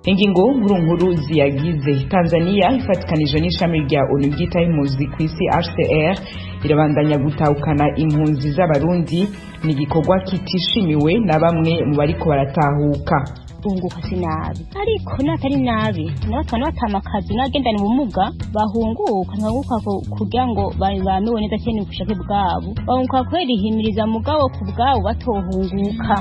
Ingingo nkuru ziyagize Tanzania ifatikanije n'ishami rya ONU ryitaye impunzi ku isi HCR irabandanya gutahukana impunzi z'abarundi ni igikorwa kitishimiwe na bamwe mu bariko baratahuka. Hunguka sinabi ariko natari nabi n'abatwana batamakazi nagendana ubumuga bahunguka kugira ngo bamewe neza cyane kushake bwabo bahunguka kweri himiriza mugabo ku bwabo batohunguka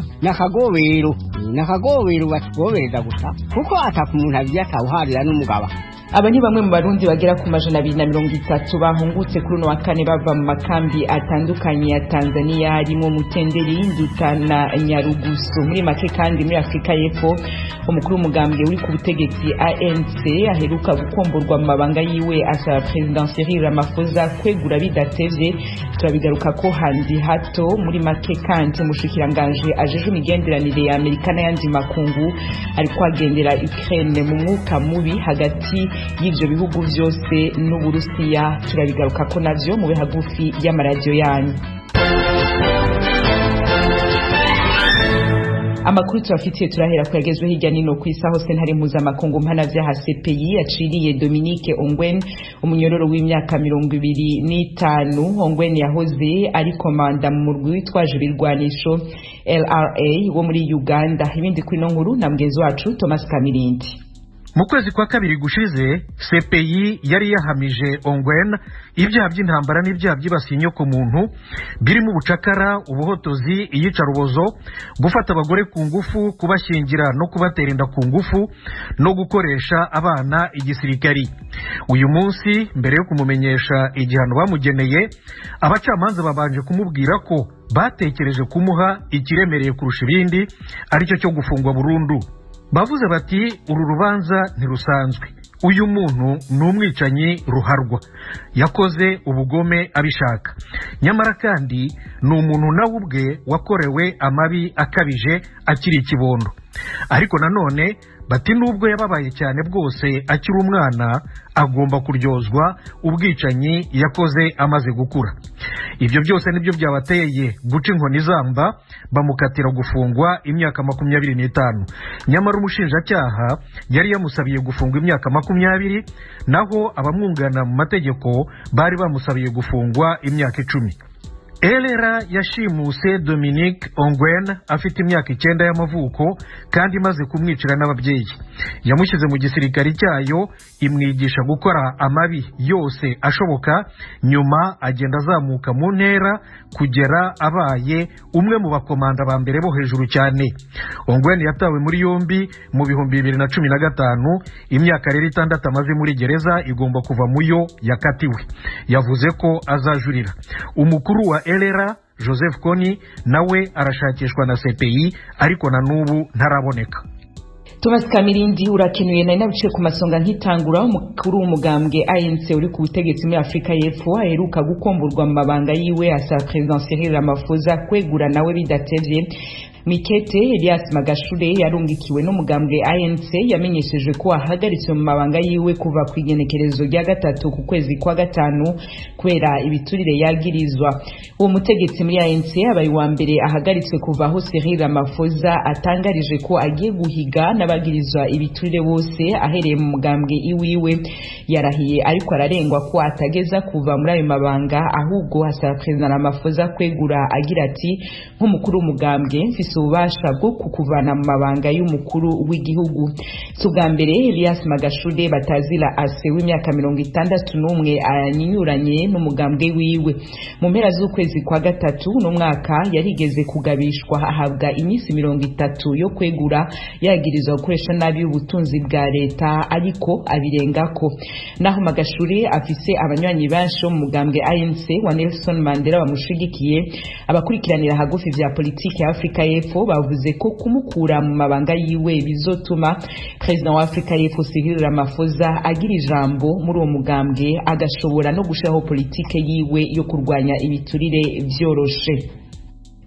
nakagobero batwobereza gusa kuko atakumuntu abyatawuharira n'umugaba. Aba ni bamwe mu barundi bagera ku majana 230 bahungutse kuri no wa kane bava mu makambi atandukanye ya Tanzania harimo Mutenderi, Nduta na Nyarugusu. Muri make kandi muri Afrika y'Epfo umukuru w'umugambwe uri ku butegetsi ANC aheruka gukomborwa mu mabanga yiwe asaba President Cyril Ramaphosa kwegura bidatevye. Turabigaruka ko handi hato. Muri make kandi mushikiranganje ajeje imigenderanire ya Amerika n'ayandi makungu ari kwagendera Ukraine mu mwuka mubi hagati y'ivyo bihugu vyose n'Uburusiya. Turabigaruka ko navyo mu bihagufi y'amaradiyo yanyu. Amakuru turafitiye turahera kuyagezwe hirya nino ku isi hose ntari mpuzamakungu mpanavyaha CPI yaciriye Dominique Ongwen umunyororo w'imyaka 25. Ongwen yahoze ari komanda mu murwi witwaje ibirwanisho LRA wo muri Uganda. Ibindi kuri no nkuru na mugenzi wacu Thomas Kamirindi. Mu kwezi kwa kabiri gushize CPI yari yahamije Ongwen ibyaha by'intambara n'ibyaha byibasiye inyoko muntu birimo ubucakara, ubuhotozi, iyicarubozo, gufata abagore ku ngufu, kubashyingira no kubatera inda ku ngufu no gukoresha abana igisirikari. Uyu munsi mbere yo kumumenyesha igihano bamugeneye, abacamanza babanje kumubwira ko batekereje kumuha ikiremereye kurusha ibindi aricyo cyo gufungwa burundu. Bavuze bati uru rubanza ntirusanzwe, uyu muntu ni umwicanyi ruharwa, yakoze ubugome abishaka, nyamara kandi ni umuntu nawe ubwe wakorewe amabi akabije akiri ikibondo. Ariko nanone bati nubwo yababaye cyane bwose akiri umwana agomba kuryozwa ubwicanyi yakoze amaze gukura. Ibyo byose nibyo byabateye guca inkoni zamba bamukatira gufungwa imyaka 25. Nyamara umushinjacyaha yari yamusabiye gufungwa imyaka 20, naho abamwungana mu mategeko bari bamusabiye gufungwa imyaka 10. LRA yashimuse Dominique Ongwen afite imyaka 9 y'amavuko kandi imaze kumwicira n'ababyeyi. Yamushyize mu gisirikari cyayo imwigisha gukora amabi yose ashoboka, nyuma agenda azamuka mu ntera kugera abaye umwe mu bakomanda ba mbere bo hejuru cyane. Ongwen yatawe muri yombi mu 2015, imyaka rero 6 amaze muri gereza igomba kuva muyo yakatiwe. Yavuze ko azajurira. Umukuru wa LRA Joseph Kony nawe arashakishwa na CPI ariko na nubu ntaraboneka. Thomas Kamirindi urakenuye na nabice ku masonga nkitangura. Umukuru w'umugambwe ANC uri ku butegetsi muri Afrika y'Epfo aheruka gukomborwa mu mabanga yiwe asaba President Cyril Ramaphosa kwegura nawe bidatevye. Mikete Elias Magashure yarungikiwe n'umugambwe ANC yamenyesheje ko ahagaritse mu mabanga yiwe kuva ku igenekerezo rya 3 ku kwezi kwa 5 kwera ibiturire yagirizwa. Uwo mutegetsi muri ANC abaye wa mbere ahagaritse kuva aho Cyril Ramaphosa atangarije ko agiye guhiga n'abagirizwa ibiturire bose ahereye mu mugambwe iwiwe. Yarahiye ariko ararengwa ko atageza kuva muri ayo mabanga, ahubwo hasaba President Ramaphosa kwegura agira ati nk'umukuru w'umugambwe ububasha bwo kukuvana mu mabanga y'umukuru w'igihugu. Subwa mbere Elias Magashure batazira ase w'imyaka 61 anyinyuranye n'umugambwe wiwe. Mu mpera z'ukwezi kwa 3 no mwaka yarigeze kugabishwa ahabwa iminsi 30 yo kwegura yagirizwa gukoresha nabi ubutunzi bwa leta, ariko abirengako. Naho Magashure afise abanywanyi benshi mu mugambwe ANC wa Nelson Mandela bamushigikiye. Abakurikiranira hagufi vya politiki ya Afrika y'Epfo bavuze ko kumukura mu mabanga yiwe bizotuma President wa Afrika y'Epfo Cyril Ramaphosa agira ijambo muri uwo mugambwe agashobora no gushiraho politike yiwe yo kurwanya ibiturire vyoroshe.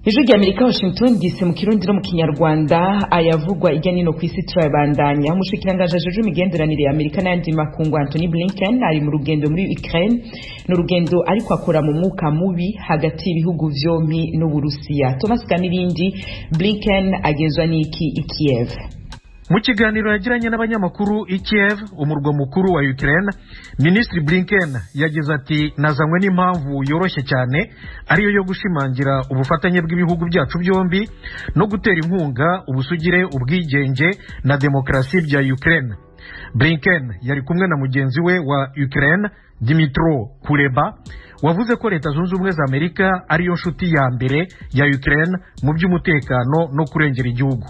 Ijwi rya Amerika Washington DC mu Kirundi no mu Kinyarwanda ayavugwa ijya nino ku isi turabandanya. Umushikiranganje ajeje imigenderanire ya Amerika n'andi makungu Anthony Blinken ari mu rugendo muri Ukraine, n'urugendo ariko akora mu mwuka mubi hagati y'ibihugu vyompi n'Uburusiya. Thomas Kamirindi, Blinken agezwa n'iki i Kiev? Mu kiganiro yagiranye n'abanyamakuru i Kiev, umurwa mukuru wa Ukraine, Minisitiri Blinken yagize ati nazanywe n'impamvu yoroshye cyane ariyo yo gushimangira ubufatanye bw'ibihugu byacu byombi no gutera inkunga ubusugire, ubwigenge na demokarasi bya Ukraine. Blinken yari kumwe na mugenzi we wa Ukraine Dmytro Kuleba wavuze ko Leta Zunze Ubumwe za Amerika ariyo nshuti ya mbere ya Ukraine mu by'umutekano no kurengera igihugu.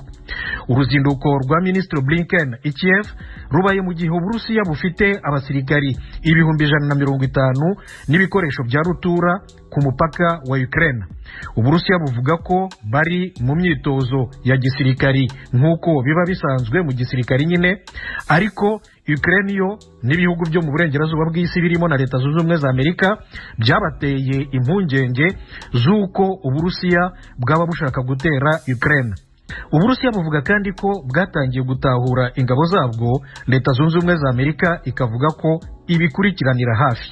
Uruzinduko rwa Minisitiri Blinken i Kiev rubaye mu gihe Uburusiya bufite abasirikari 150 n'ibikoresho bya rutura ku mupaka wa Ukraine. Uburusiya buvuga ko bari mu myitozo ya gisirikari nk'uko biba bisanzwe mu gisirikari nyine, ariko Ukraine yo n'ibihugu byo mu burengerazuba bw'isi birimo na Leta Zunze Ubumwe za Amerika byabateye impungenge z'uko Uburusiya bwaba bushaka gutera Ukraine. Uburusiya buvuga kandi ko bwatangiye gutahura ingabo zabwo, Leta Zunze Ubumwe za Amerika ikavuga ko ibikurikiranira hafi.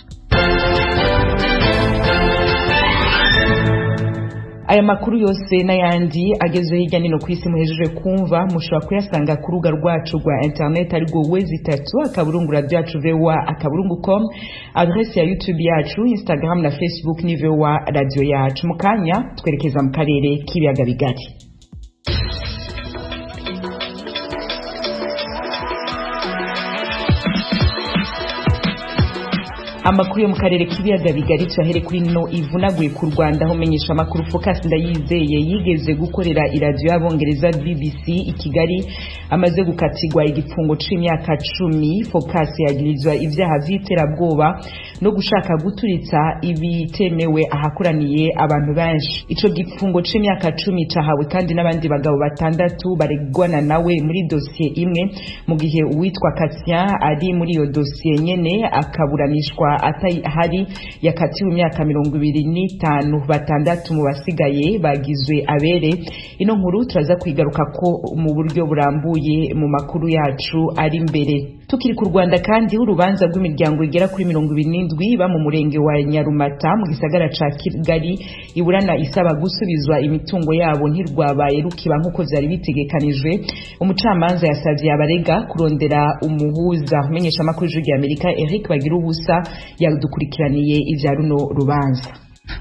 Aya makuru yose n'ayandi ageze hirya no ku isi muhejeje kumva mushobora kuyasanga ku rubuga rwacu rwa internet ariko www.radio.com, adresse ya YouTube yacu, Instagram na Facebook ni VOA Radio yacu. Mukanya twerekeza mu karere k'ibiyaga bigari. Amakuru yo mu karere k'ibiyaga bigari twahere kuri no ivunaguye ku Rwanda aho menyesha amakuru Focus Ndayizeye yigeze gukorera iradio y'abongereza BBC i Kigali amaze gukatirwa igifungo c'imyaka 10. Focus yagirizwa ivyaha vy'iterabwoba no gushaka guturitsa ibitemewe ahakoraniye abantu benshi. Ico gifungo c'imyaka 10 cahawe kandi n'abandi bagabo batandatu baregwana nawe muri dossier imwe, mu gihe uwitwa Katien ari muri iyo dossier nyene akaburanishwa atahari yakatiwe imyaka 25. Batandatu mu basigaye bagizwe abere. Ino nkuru turaza kwigaruka ko mu buryo burambuye mu makuru yacu ari imbere. Tukiri ku Rwanda kandi urubanza rw'imiryango igera kuri 27 ba mu murenge wa Nyarumata mu gisagara ca Kigali iburana isaba gusubizwa imitungo yabo ntirwabaye rukiba nkuko byari bitegekanijwe. Umucamanza yasavye abarega kurondera umuhuza. Umenyesha amakuru y'Ijwi Amerika Eric Bagirubusa yadukurikiraniye ivya runo rubanza.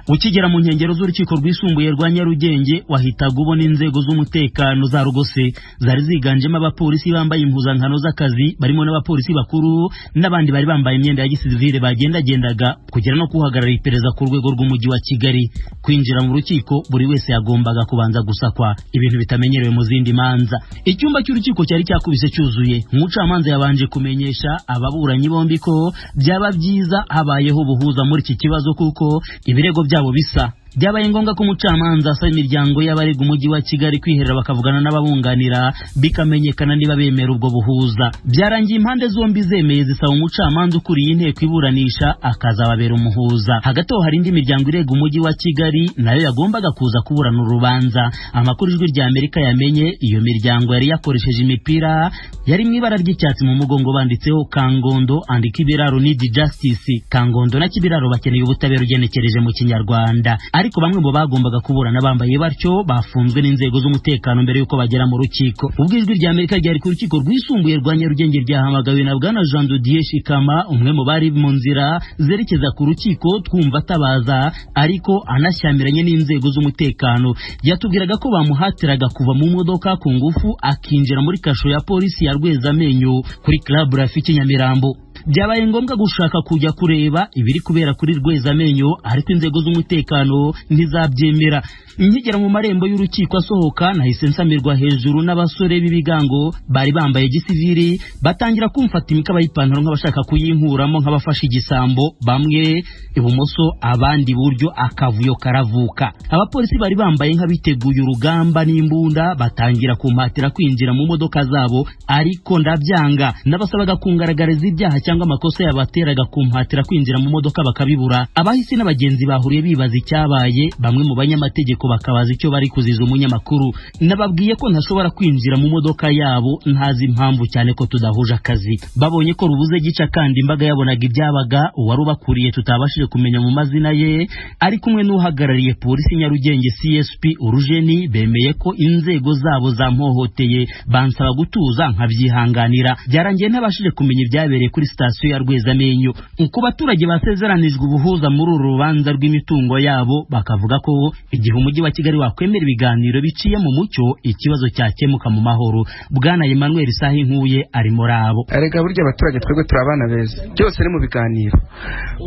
Ukigera mu nkengero z'urukiko rwisumbuye rwa Nyarugenge wahitaga ubona inzego z'umutekano za rugose zari ziganjemo abapolisi bambaye impuzankano z'akazi, barimo n'abapolisi bakuru n'abandi bari bambaye imyenda ya gisivile bagendagendaga kugera no kuhagarara iperereza ku rwego rw'umujyi wa Kigali. Kwinjira mu rukiko buri wese yagombaga kubanza gusakwa, ibintu bitamenyerewe mu zindi manza. Icyumba cy'urukiko cyari cyakubise cyuzuye. Umucamanza yabanje kumenyesha ababuranyi bombi ko byaba byiza habayeho ubuhuza muri iki kibazo kuko ibirego byabo bisa. Byabaye ngombwa ko umucamanza asaba imiryango y'abarega umujyi wa Kigali kwiherera bakavugana n'ababunganira bikamenyekana niba bemera ubwo buhuza. Byarangiye impande zombi zemeye zisaba umucamanza ukuriye inteko iburanisha akazababera umuhuza. Hagati aho hari indi miryango irega umujyi wa Kigali nayo yagombaga kuza kuburana urubanza. Amakuru y'Ijwi rya Amerika yamenye iyo miryango yari yakoresheje imipira yari mu ibara ry'icyatsi mu mugongo banditseho Kangondo and Kibiraro need justice. Kangondo na Kibiraro bakeneye ubutabera ugenekereje mu Kinyarwanda. Ariko bamwe mu bagombaga kuburana bambaye batyo bafunzwe n'inzego z'umutekano mbere yuko bagera mu rukiko. Ubwo Ijwi rya Amerika ryari ku rukiko rwisumbuye rwa Nyarugenge ryahamagawe na Bwana Jean de Dieu Shikama, umwe mu bari mu nzira zerekeza ku rukiko twumva atabaza ariko anashyamiranye n'inzego z'umutekano. Yatubwiraga ko bamuhatiraga kuva mu modoka ku ngufu akinjira muri kasho ya polisi ya Rwezamenyo kuri Club Rafiki Nyamirambo. Byabaye ngombwa gushaka kujya kureba ibiri kubera kuri Rwezamenyo ariko inzego z'umutekano ntizabyemera. Nkigera mu marembo y'urukiko asohoka nahise nsamirwa hejuru n'abasore b'ibigango bari bambaye gisivili batangira kumfata imikaba y'ipantaro nk'abashaka kuyinkuramo nk'abafashe igisambo, bamwe ibumoso abandi buryo akavuyo karavuka. Abapolisi bari bambaye nk'abiteguye urugamba n'imbunda batangira kumpatira kwinjira mu modoka zabo ariko ndabyanga. Nabasabaga kungaragariza ibyaha cyangwa amakosa yabateraga kumpatira kwinjira mu modoka bakabibura. Abahisi n'abagenzi bahuriye bibaza icyabaye, bamwe mu banyamategeko bakabaza icyo bari kuziza umunyamakuru. Nababwiye ko ntashobora kwinjira mu modoka yabo ntazi impamvu, cyane ko tudahuje akazi. Babonye ko rubuze gica kandi imbaga yabonaga ibyabaga, uwari ubakuriye tutabashije kumenya mu mazina ye ari kumwe n'uhagarariye polisi Nyarugenge CSP Urujeni, bemeye ko inzego zabo zampohoteye, bansaba gutuza nkabyihanganira. Byarangiye ntabashije kumenya ibyabereye kuri sitasiyo ya Rwezamenyo. Ku baturage basezeranijwe ubuhuza muri uru rubanza rw'imitungo yabo, bakavuga ko igihe umujyi wa Kigali wakwemera ibiganiro biciye mu mucyo, ikibazo cyakemuka mu mahoro. Bwana Emmanuel Sahinkuye ari muri abo. Arega burya abaturage twebwe turabana beza, byose ni mu biganiro.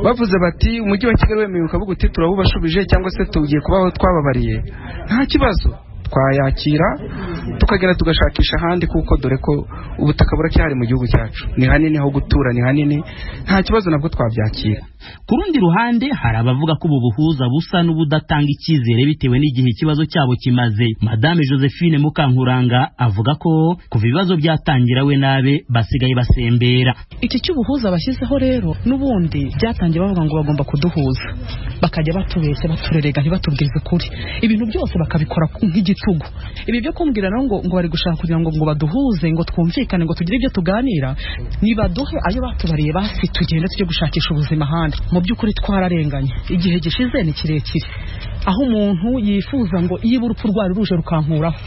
Bavuze bati umujyi wa Kigali wemeye ukavuga uti turabubashubije cyangwa se tugiye kubaho twababariye, nta kibazo, twayakira tukagera tugashakisha ahandi, kuko dore ko ubutaka buracyari mu gihugu cyacu, ni hanini ho gutura, ni hanini, nta kibazo nabwo twabyakira. Ku rundi ruhande hari abavuga ko ubu buhuza busa n'ubudatanga icyizere bitewe n'igihe ikibazo cyabo kimaze. Madame Josephine Mukankuranga avuga ko kuva ibibazo byatangira we nabe basigaye basembera. Iki cy'ubuhuza bashyizeho rero n'ubundi byatangiye bavuga ngo bagomba kuduhuza, bakajya batubeshya baturerega ntibatubwize ukuri, ibintu byose bakabikora nk'igitugu. Ibi byo kumbwira rero ngo bari gushaka kugira ngo baduhuze, ngo twumvikane, ngo tugire ibyo tuganira, nibaduhe ayo batubariye basi tugende tujye gushakisha ubuzima ahandi. Mu by'ukuri twararenganye, igihe gishize ni kirekire, aho umuntu yifuza ngo iyo urupfu rwari ruje rukankuraho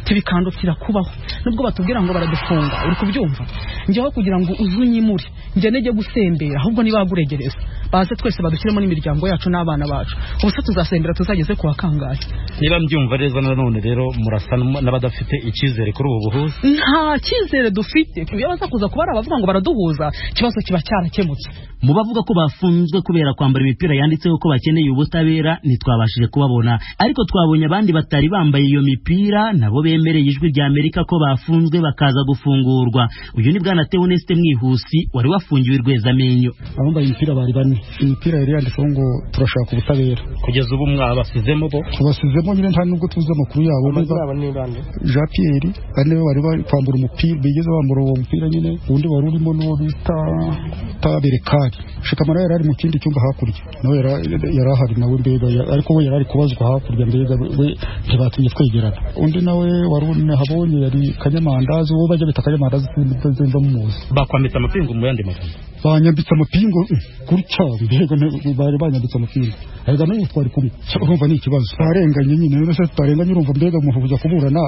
tibikandukira kubaho, nubwo batubwira ngo baradufunga, uri kubyumva, njyeho kugira ngo uzunyimure njye nejye gusembera, ahubwo niba baguregereza baze twese badushyiremo n'imiryango yacu n'abana bacu, ubuse tuzasembera tuzageze ku wakangaye. Niba mbyumva neza nanone rero murasa n'abadafite icyizere kuri ubu buhuza? Nta cyizere dufite, iyo baza kuza kuba abavuga ngo baraduhuza ikibazo kiba cyarakemutse. Mu bavuga ko bafunzwe kubera kwambara imipira yanditseho ko bakeneye ubutabera ntitwabashije kubabona, ariko twabonye abandi batari bambaye iyo mipira nabo bemereye Ijwi rya Amerika ko bafunzwe bakaza gufungurwa. Uyu ni Bwana Theoneste Mwihusi wari wafungiwe Rwezamenyo. Abambaye imipira bari bane, imipira yari yanditseho ngo turashaka ubutabera. Kugeza ubu mwabasizemo bo? Tubasizemo nyine nta nubwo tuzi amakuru yabo. Jean Pierre bane bari bari kwambura umupira, bigeze bambura uwo mupira nyine, undi wari urimo n'uwo bita Taberekari. Shikamara yari ari mu kindi cyumba hakurya, nawe yari ahari nawe mbega, ariko we yari ari kubazwa hakurya, mbega we ntibatumye twegerana. Undi nawe wari habonye yari Kanyamandazi, uwo bajya bita Kanyamandazi nzenza muzi. Bakwambitse amapingu mu yandi magambo? Banyambitse amapingu gutya, mbega bari banyambitse amapingu. Arega nayo twari kumwe, urumva ni ikibazo. Arenganye nyine, rero se tutarenganye, urumva mbega muhuza kuburana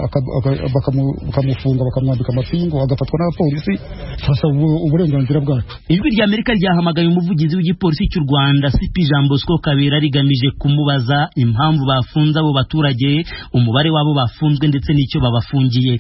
bakamufunga bakamwambika amapingu agafatwa n'abapolisi, sasa uburenganzira bwacu. Ijwi rya Amerika ryahamagaye umuvugizi w'igipolisi cy'u Rwanda CP Jean Bosco Kabera rigamije kumubaza impamvu bafunze abo baturage, umubare wabo bafunzwe ndetse n'icyo babafungiye.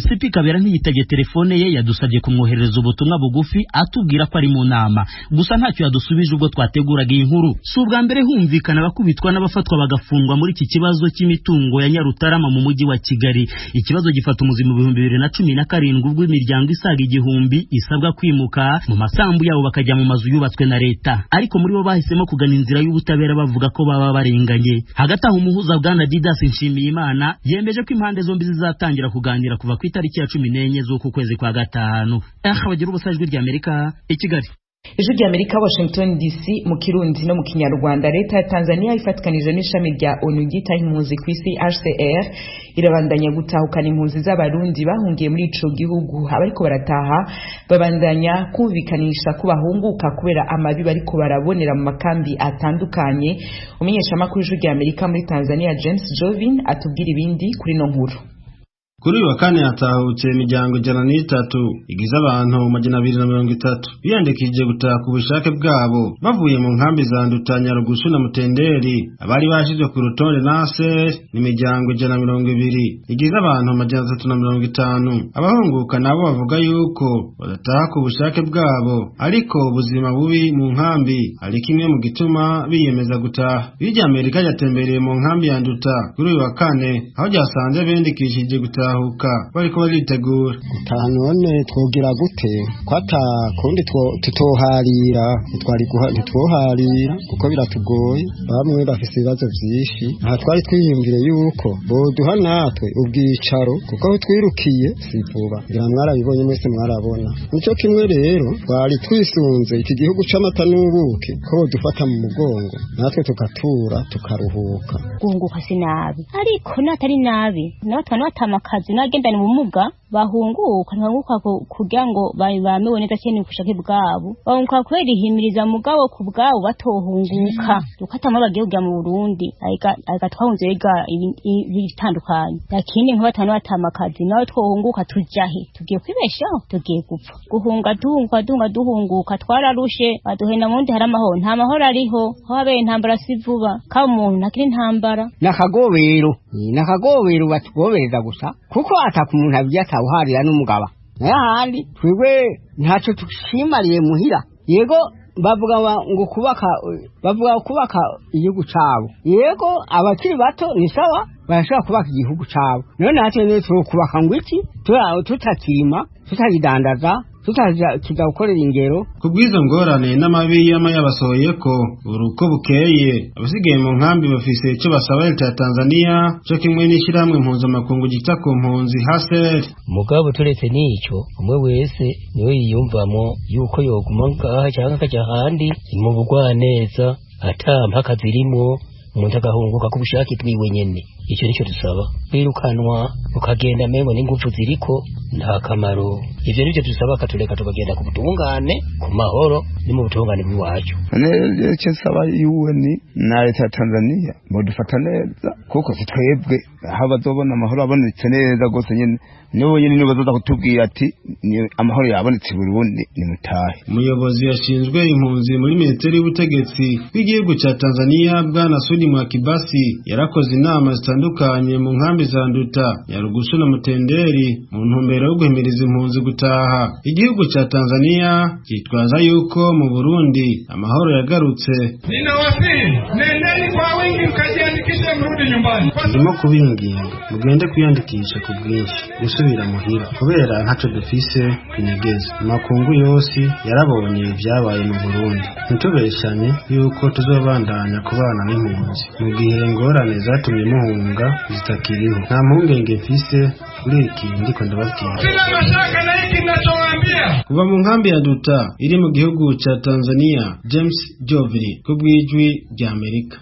CP Kabera ntiyitabye telefone ye, yadusabye kumwoherereza ubutumwa bugufi atubwira ko ari mu nama, gusa ntacyo yadusubije ubwo twateguraga iyi nkuru. Si ubwa mbere humvikana abakubitwa n'abafatwa bagafungwa muri iki kibazo cy'imitungo ya Nyarutarama mu mujyi wa Kigali. Ikibazo gifata umuzi mu 2017 ubwo imiryango isaga 1000 isabwa kwimuka mu masambu yabo bakajya mu mazu yubatswe na leta, ariko muri bo bahisemo kugana inzira y'ubutabera bavuga ko baba barenganye. Hagati aho umuhuza Bwana Didas Nshimiyimana yemeje ko impande zombi zizatangira kuganira kuva ku itariki ya 14 z'uku kwezi kwa gatanu. Bagira ubusajwi rya Amerika i Kigali. Ijwi rya Amerika Washington DC mu Kirundi no mu Kinyarwanda. Leta ya Tanzania ifatikanije n'ishami rya ONU ryita impunzi ku isi HCR irabandanya gutahukana impunzi z'abarundi bahungiye muri ico gihugu. Abariko barataha babandanya kumvikanisha ko bahunguka kubera amabi bariko barabonera mu makambi atandukanye. Umenyesha makuru Ijwi rya Amerika muri Tanzania James Jovin atubwira ibindi kuri no nkuru. Kuri uyu wa kane hatahutse imiryango 103 igize abantu 230 biyandikishije gutaha ku bushake bwabo bavuye mu nkambi za Nduta, Nyarugusu na Mutenderi. Abari bashizwe ku rutonde nase n'imiryango 120 igize abantu 350. Abahunguka nabo bavuga yuko badataha ku bushake bwabo, ariko ubuzima bubi mu nkambi ari kimwe mu gituma biyemeza gutaha. Ijwi rya Amerika ryatembereye mu nkambi ya Nduta kuri uyu wa kane, aho ryasanze bendikishije gutaha gutahuka bariko baritegura gutaha. None twogira gute ko atakundi tutoharira ntitwoharira kuko biratugoye, bamwe bafise ibibazo vyinshi. Aha twari twiyumvire yuko boduha natwe ubwicaro kuko aho twirukiye si vuba, ngira mwarabibonye mwese mwarabona. Nico kimwe rero twari twisunze iki gihugu c'amata n'ubuki ko bodufata mu mugongo natwe tukatura tukaruhuka. Guhunguka sinabi, ariko natari nabi n'abatwana batamakazi n'agendana ubumuga bahunguka ntibahunguka kugira ngo bamewe neza cyane kushake bwabo, bahunguka kubera ihimiriza mugabo ku bwabo batohunguka dukatamo bagiye kujya mu Burundi ariko twahunze biga ibitandukanye. Lakini nk'abatwana batamakazi nawe twohunguka tujahe, tugiye kwibeshaho, tugiye gupfa. Guhunga duhunguka twararushe, baduhena mundi hari amahoro, nta mahoro ariho, aho habeye intambara si vuba ka umuntu ntakiri intambara. Nakagobero batugobereza gusa kuko atakumuntu abya tawharira n'umugaba n'ahandi twebwe ntaco tushimariye muhira. Yego bavuga ngo kubaka igihugu cabo, yego abakiri bato ni sawa barashobora kubaka igihugu cabo, none natwe ne twokubaka ngo iki tutakima tutagidandaza tutakiza gukorera ingero. Kubwizo ngorane n'amabi y'amayabasohoye ko uruko bukeye abasigaye mu nkambi bafise ico basaba leta ya Tanzania cyo kimwe n'ishiramwe mpuzamakungu gita ku mpunzi HCR. Mugabo turetse n'ico umwe wese niwe yiyumvamo yuko yoguma ngaha cyangwa akaja handi mu bugwaneza ata mpaka zirimo umuntu agahunguka ku bushake bwiwe nyene. Icyo nicyo dusaba, kwirukanwa ukagenda mengo n'ingufu ziriko nta kamaro. Ivyo nivyo dusaba katureka tukagenda ku butungane ku mahoro ni mu butungane bw'iwacu. Icyo nsaba UN na leta ya Tanzania bodufata neza kuko twebwe aho bazobona amahoro abonetse neza gose nyene nibo nyene bazoza kutubwira ati amahoro yabonetse Burundi ni mutahe. Umuyobozi yashinzwe impunzi muri Minisiteri y'Ubutegetsi bw'igihugu ca Tanzania Bwana Sudi Mwakibasi yarakoze inama zitandukanye mu nkambi za Nduta, Nyarugusu na Mutenderi mu ntumbero yo guhimiriza impunzi gutaha. Igihugu ca Tanzania kitwaza yuko mu Burundi amahoro yagarutse. Ninawasihi, nendeni kwa wingi mkajiandikishe mrudi nyumbani. Ndimo kubinginga mugende kwiyandikisha ku bwinshi gusubira muhira kubera ntaco dufise kunyegeza. Makungu yose yarabonye ibyabaye mu Burundi, ntitubeshanye yuko tuzobandanya kubana n'impunzi mu gihe ingorane zatumye muhunga zitakiriho. Nta mpungenge mfise kuri iki ndiko ndababwira. Sina mashaka na hiki ninachowaambia. Kuva mu nkambi ya Nduta iri mu gihugu ca Tanzania, James Joviri ku bw'ijwi rya Amerika.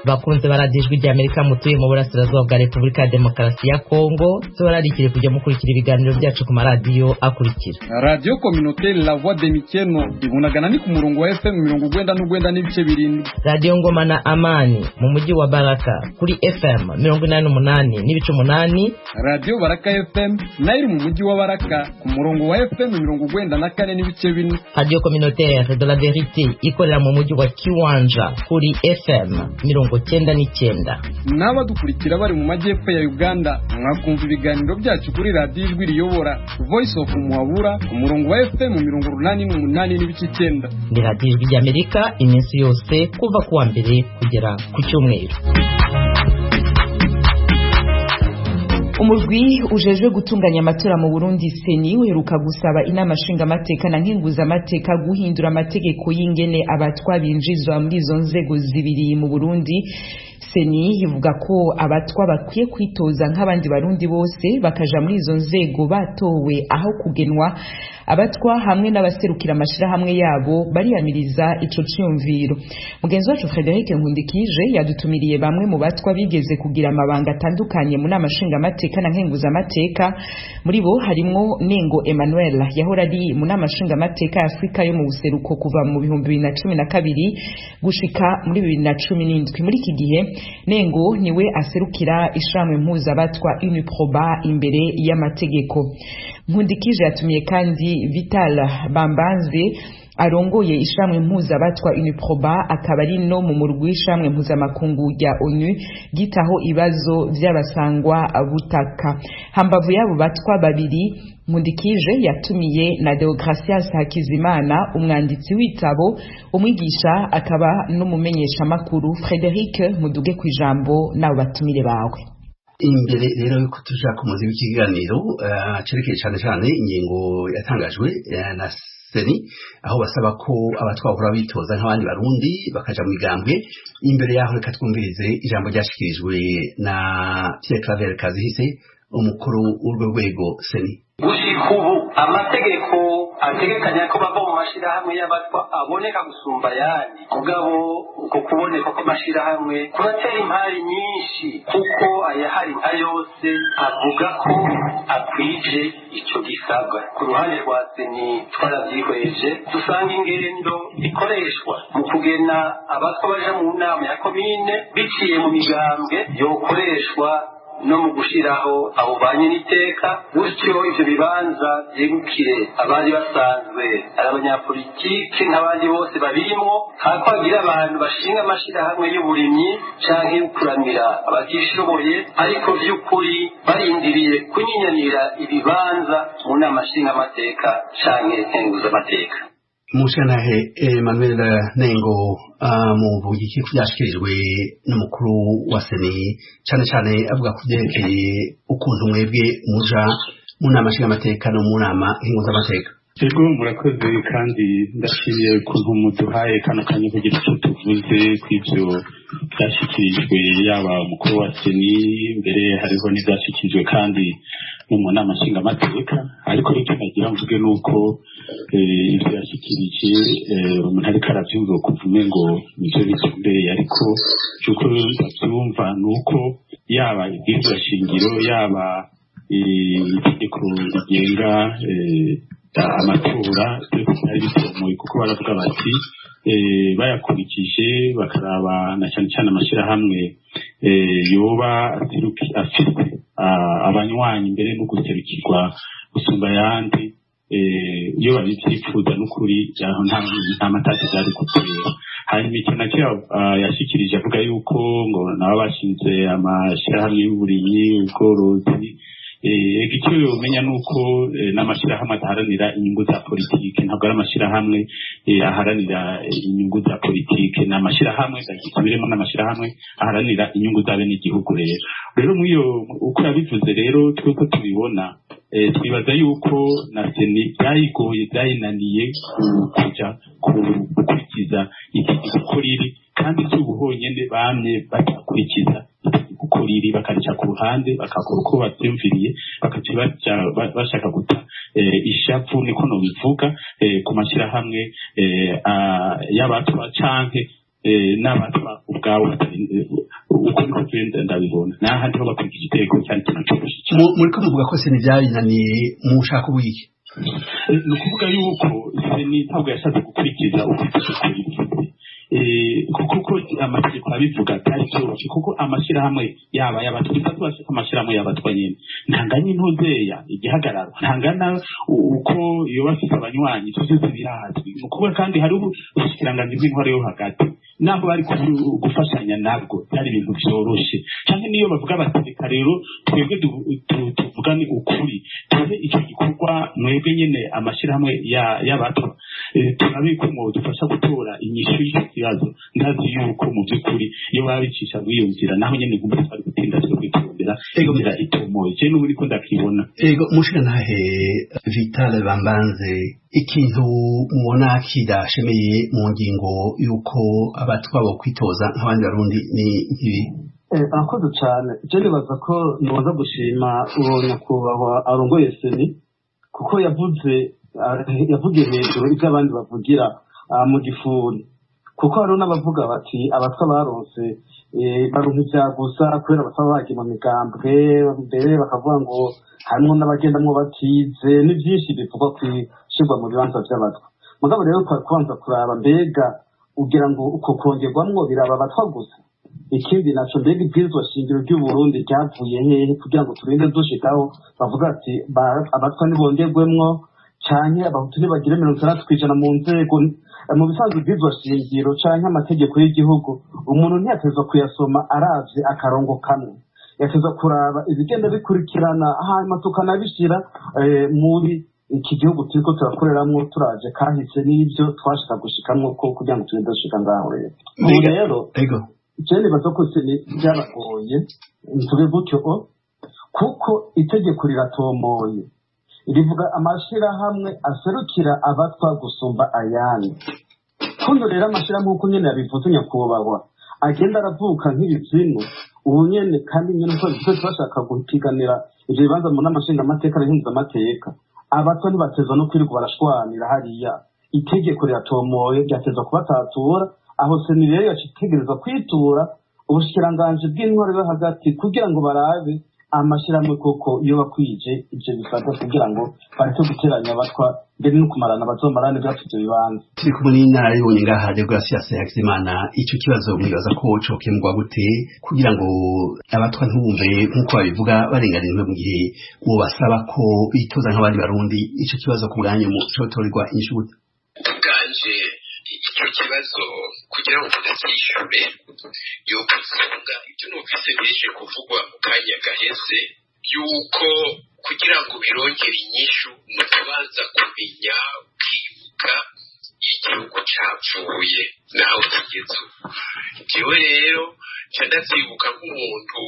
Bakunze baradijwe rya Amerika mutuye mu burasirazuba bwa Repubulika ya Demokarasi ya Kongo, tubararikire kujya mukurikira ibiganiro byacu ku maradiyo akurikira. Radio Communautaire La Voix de Mikeno ibunagana ni ku murongo wa FM 99 n'ibice birindwi. Radio Ngoma na Amani mu mujyi wa Baraka kuri FM 88 n'ibice 8. Radio Baraka FM nayo mu mujyi wa Baraka ku murongo wa FM 94 n'ibice 4. Radio Communautaire de la Vérité ikorera mu mujyi wa Kiwanja kuri FM 99. Naba dukurikira bari mu majyepfo ya Uganda mwakumva ibiganiro byacu kuri radio ijwi riyobora Voice of Muhabura ku murongo wa FM 88 n'ibice 9. Ni radio ijwi y'Amerika iminsi yose kuva kuwa mbere kugera ku cyumweru. Umurwi ujejwe gutunganya amatora mu Burundi Seni uheruka gusaba inama nshingamateka na nkenguzamateka guhindura amategeko y'ingene abatwa binjizwa muri izo nzego zibiri mu Burundi. Seni ivuga ko abatwa bakwiye kwitoza nk'abandi barundi bose bakaja muri izo nzego batowe aho kugenwa. Abatwa hamwe n'abaserukira amashirahamwe yabo bariyamiriza ico cyumviro. Mugenzi wacu Frederic Nkundikije yadutumiriye bamwe mu batwa bigeze kugira amabanga atandukanye mu nama nshingamateka na nkenguzamateka. Muri bo harimo Nengo Emmanuel yahora ari mu nama nshingamateka ya Afrika yo mu buseruko kuva mu 2012 gushika muri 2017. Muri iki gihe Nengo niwe aserukira ishamwe mpuza abatwa Uniproba imbere y'amategeko. Nkundikije yatumiye kandi Vital Bambanze arongoye ishamwe mpuzabatwa Uniproba akaba ari no mu murwi w'ishamwe mpuzamakungu rya ONU gitaho ibibazo by'abasangwa butaka. Hambavu yabo batwa babiri, Nkundikije yatumiye na Deogracias Hakizimana, umwanditsi w'itabo, umwigisha akaba n'umumenyesha makuru. Frederic Muduge kwijambo nabo batumire bawe. Imbere rero yuko tuja ku muzi w'ikiganiro cerekeye cyane ingingo yatangajwe na Seni aho basaba ko abatwahora bitoza nk'abandi barundi bakaja mu migambwe. Imbere yaho reka twumvirize ijambo ryashikirijwe na Pierre Claver Kazihise, umukuru w'urwo rwego Seni. Gushika ubu amategeko ategekanya ko bava mu mashirahamwe y'abatwa aboneka gusumba ayandi, mugabo uko kuboneka kw'amashirahamwe kuratera impari nyinshi, kuko ayahari nka yose avuga ko akwije ico gisabwa. Ku ruhande rwa Seni twaravyihweje, dusanga ingendo ikoreshwa mu kugena abatwa baja mu nama ya komine biciye mu migambwe yokoreshwa no mu gushiraho abo banyeniteka, gutyo ivyo bibanza vyegukire abari basanzwe ari abanyapolitike nk'abandi bose babirimwo, hakwagira abantu bashinga amashirahamwe y'uburimyi canke y'ukuramira abatishoboye, ariko vy'ukuri barindiriye kunyinyanira ibibanza mu nama nshingamateka canke nkenguzamateka. Mushanahe Emmanuel Nengo mu bugiki kubyashikirijwe n'umukuru wa Seni cyane avuga ku byerekeye ukuntu mwebwe muja mu nama nshingamateka no mu nama nkenguzamateka. Ego murakoze kandi ndashimiye ukuntu muduhaye kano kanya kugira icyo tuvuze kw'ivyo byashyikirijwe, yaba umukuru wa Seni mbere hariho n'ibyashyikirijwe kandi no mu nama nshingamateka. Ariko icyo nagira mvuge ni uko ibyo yashyikirije umuntu ariko arabyumva kuvume ngo nivyo bisumbereye, ariko cyuko ndabyumva ni uko yaba ibwirizwa shingiro yaba itegeko rigenga amatora byari bisomoye, kuko baravuga bati bayakurikije bakaraba na cyane amashirahamwe yoba afite abanywanyi mbere no guserukirwa gusumba ayandi, iyo babivyifuza n'ukuri nta matati byari gutera. Hanyuma icyo nacyo yashikirije avuga yuko ngo nabo bashinze amashirahamwe y'uburimyi, ubworozi. Icyo yomenya nuko n'amashirahamwe adaharanira inyungu za politike, ntabwo ari amashirahamwe aharanira inyungu za politike, ni amashirahamwe birimo n'amashirahamwe aharanira inyungu z'abenegihugu. Rero mwiyo uko yabivuze rero twuko tubibona, twibaza yuko na Seni byayigoye byayinaniye kuja gukurikiza itegeko riri, kandi si ubuhonyene bamye batakurikiza uko riri, bakarica ku ruhande bakakora uko bavyumviriye, bakaca bashaka guta ishavu niko nobivuga ku mashirahamwe y'abatwa canke n'abatwa ubwabo uko niko tugenda ndabibona. N'ahandi ho bakurikije itegeko cyane cyoroshye. Muriko muvuga ko Seni byayinaniye mushaka ubiki? Ni ukuvuga yuko Seni ntabwo yashatse gukurikiza uko itegeko rivuze, kuko amategeko abivuga atari byoroshye, kuko amashirahamwe yaba y'abatwa amashirahamwe y'abatwa nyene ntanganya intuzeya igihagararo, ntangana uko iyo bafite abanywanyi byose birazwi. Ni ukuvuga kandi hari ubushikiranganji bw'intwaro yo hagati nabo bari gufashanya nabwo byari ibintu byoroshe, cyane niyo bavuga bati reka rero twebwe tuvugane ukuri, tuve icyo gikorwa mwebwe nyene amashirahamwe y'abatwa turabe ko dufasha gutora inyishu y'icyo kibazo. Ndazi yuko mu by'ukuri iyo babicisha bwiyumvira naho nyene gumba twari gutinda cyo kwitondera inzira itomoye cyane n'ubu niko ndakibona. Ego mushanahe Vital Bambanze, ikintu mubona kidashemeye mu ngingo yuko abatwa bo kwitoza nk'abandi barundi ni nk'ibi? Akoze cyane, je nibaza ko noza gushima uwo nyakubahwa arongoye Seni, kuko yavugiye hejuru ibyo abandi bavugira mu gifuri, kuko hariho n'abavuga bati abatwa baronse baronka ivyagusa kubera bataba bagiye mu migambwe, mbere bakavuga ngo harimwo n'abagendamwo batize, ni vyinshi bivugwa kwishirwa mu bibanza vy'abatwa. Mugabo rero kubanza kuraba mbega ugira ngo uko kongerwamwo biraba abatwa gusa, ikindi naco mbega ibwirizwa shingiro ry'Uburundi ryavuye hehe kugira ngo turinde dushikaho bavuga ati abatwa nibongerwemwo canke abahutu ntibagire 60% mu nzego mu bisanzwe bw'izwa shingiro canke amategeko y'igihugu umuntu ntiyatezwa kuyasoma aravye akarongo kamwe yatezwa kuraba ibigenda bikurikirana hanyuma tukanabishira muri iki gihugu turiko turakoreramwo turaje kahise n'ibyo twashaka gushikamwo ko kugira ngo tugende dushika ngaho rero jene bazoko byaragoye ntuge gutyo kuko itegeko riratomoye rivuga amashirahamwe aserukira abatwa gusumba ayandi kuno rero amashirahamwe uko nyene yabivuze nyakubahwa agenda aravuka nk'ibizinu ubu nyene kandi nyene uko twashaka gupiganira ivyo bibanza mu n'amashinga amateka n'ahinduza amateka abatwa ntibatezwa no kwirirwa barashwanira hariya itegeko riratomoye ryatezwa kubatatura aho seni rero yacitegerezwa kwitura ubushikiranganji bw'intwaro yo hagati kugira ngo barabe amashirahamwe koko iyo bakwije ivyo bisabwa kugira ngo bareke guteranya abatwa mbere no kumarana bazomarane byatuvyo bibanza turi kumwe n'intara y'ubunye ngaha Deogratias Hakizimana ico kibazo mwibaza ko cokemurwa gute kugira ngo abatwa ntibumve nk'uko babivuga barenganijwe mu gihe uwo basaba ko bitoza nk'abandi barundi ico kibazo ku bwanyu cotorerwa inyishu gute bwanje icyo kibazo kugira ngo tudacyishure yuko usanga ibyo numvise bije kuvugwa mu kanya gaheze yuko kugira ngo birongere inyishu no kubanza kumenya ukibuka igihugu capfuye naho kigeze jewe rero ndavyibuka nk'umuntu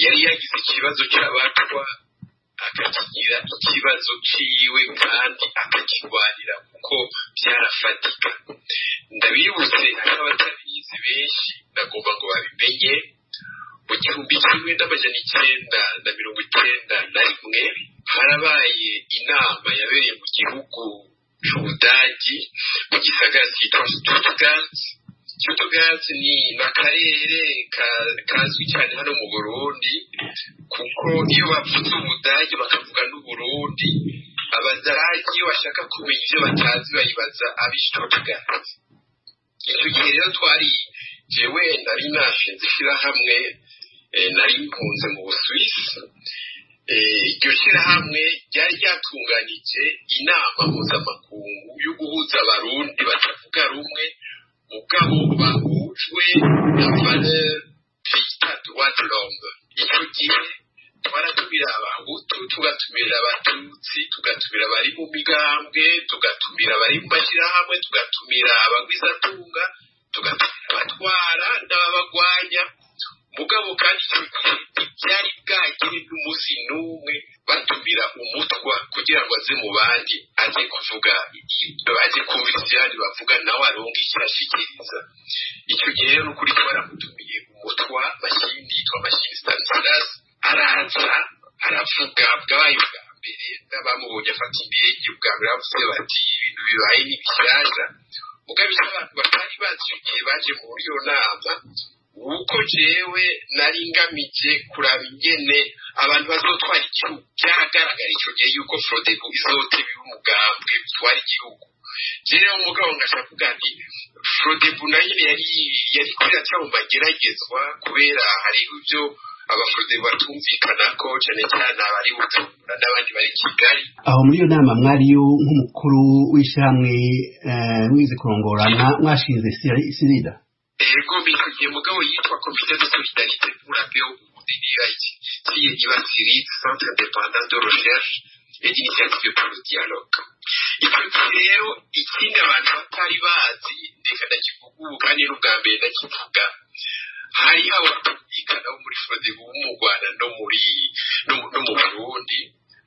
yari yagize ikibazo c'abatwa akakigira ikibazo ciwe kandi akakirwanira kuko byarafatika ndabibutse n'abatabizi benshi ndagomba ngo babimenye mu 1991 harabaye inama yabereye mu gihugu c'Ubudagi mu gisagara cyitwa Stuttgart ni akarere kazwi cyane hano mu Burundi kuko iyo bavuze Ubudagi bakavuga n'Uburundi abadagi iyo bashaka kumenya ibyo batazi bayibaza abi Stuttgart icyo gihe rero twari jewe nari nashinze ishyirahamwe nari mpunze mu Busuwisi iryo shyirahamwe ryari ryatunganyije inama mpuzamakungu yo guhuza abarundi batavuga rumwe mugabo bahujwe na valeur twita droit de l'homme icyo gihe twaratumira abahutu tugatumira abatutsi tugatumira abari mu migambwe tugatumira abari mu mashyirahamwe tugatumira abagwizatunga tugatumira abatwara n'ababagwanya mugabo kandi icyo gihe byari bwagire n'umunsi n'umwe batumira umutwa kugira ngo aze mu bandi aze kuvuga aze kumvira ivyandi bavuga nawe aronke icyo ashikiriza icyo gihe rero ukuri twaramutumiye umutwa mashindi yitwa mashindi Stanislas araza aravuga bwabaye bwa mbere n'abamubonye afata indege bwa mbere bavuze bati ibintu bibaye n'ibishaja mugabo abantu batari bazi icyo gihe baje muri iyo nama uko jewe nari ngamije kuraba ingene abantu bazotwara igihugu byaragaragara icyo gihe yuko Frodebu izoteba umugambwe bitwara igihugu jewe umugabo ngashaka kuvuga nti Frodebu nayo yari kwiraca mu mageragezwa kubera hariho ibyo abafrodebu batumvikanako cyane cyane abari Bujumbura n'abandi bari Kigali aho muri iyo nama mwariyo nk'umukuru w'ishyirahamwe mwize kurongorana mwashinze sirida ego bikugiye mugabo yitwa Comité de Solidarité pour la Paix au Burundi iba CIRID Centre Indépendant de Recherche et d'Initiative pour le Dialogue icyo rero ikindi abantu batari bazi ndeka ndakivuga kandi n'ubwa mbere ndakivuga hari abatumvikana bo muri Frodebu mu Rwanda no mu Burundi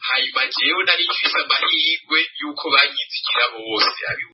hanyuma jewe nari mfise amahirwe yuko banyizikira bose